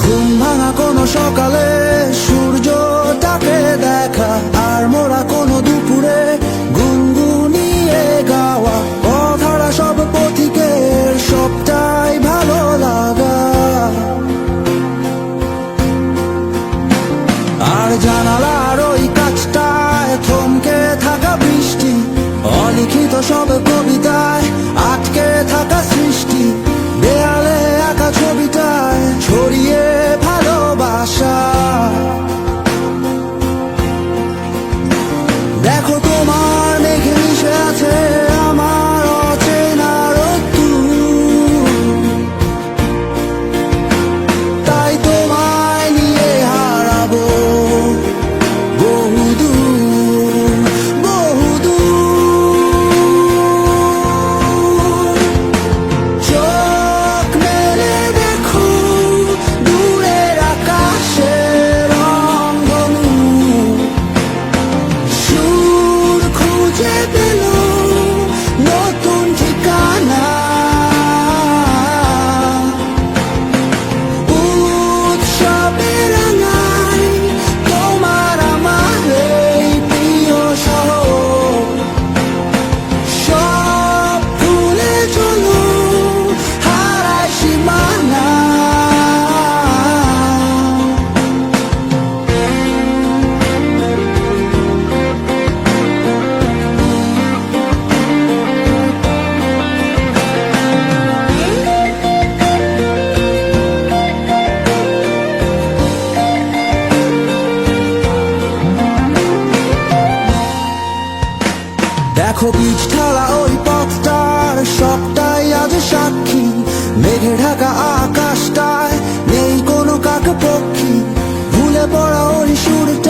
ঘুম ভাঙা কোনো সকালে সূর্যটাকে দেখা, আর মোরা কোনো দুপুরে গুনগুনিয়ে গাওয়া কথাটা সব পথিকের সবটাই ভালো লাগা। আর জানালার ওই কাছটায় থমকে থাকা বৃষ্টি, অলিখিত সব কবিতায় আটকে থাকা সৃষ্টি, দেয়ালে আঁকা ছবিটায় ছড়িয়ে ভালোবাসা। দেখো তোমার মেঘে মিশে আছে আমার অচেনা রোদ্দুর, তাই তোমায় নিয়ে হারাবো বহুদূর বহুদূর। চোখ মেলে দেখো দূরের আকাশের রংধনু, সুর খুঁজে পেল নতুন ঠিকানা। উৎসবের রাঙায় তোমার আমার এই প্রিয় শহর, সব ভুলে চলো হারায় সীমানা। দেখো বীজ ঢালা ওই পথটার সবটাই আজ সাক্ষী, মেঘে ঢাকা আকাশটায় নেই কোনো কাক পক্ষী, ভুলে পড়া ওই সুরটা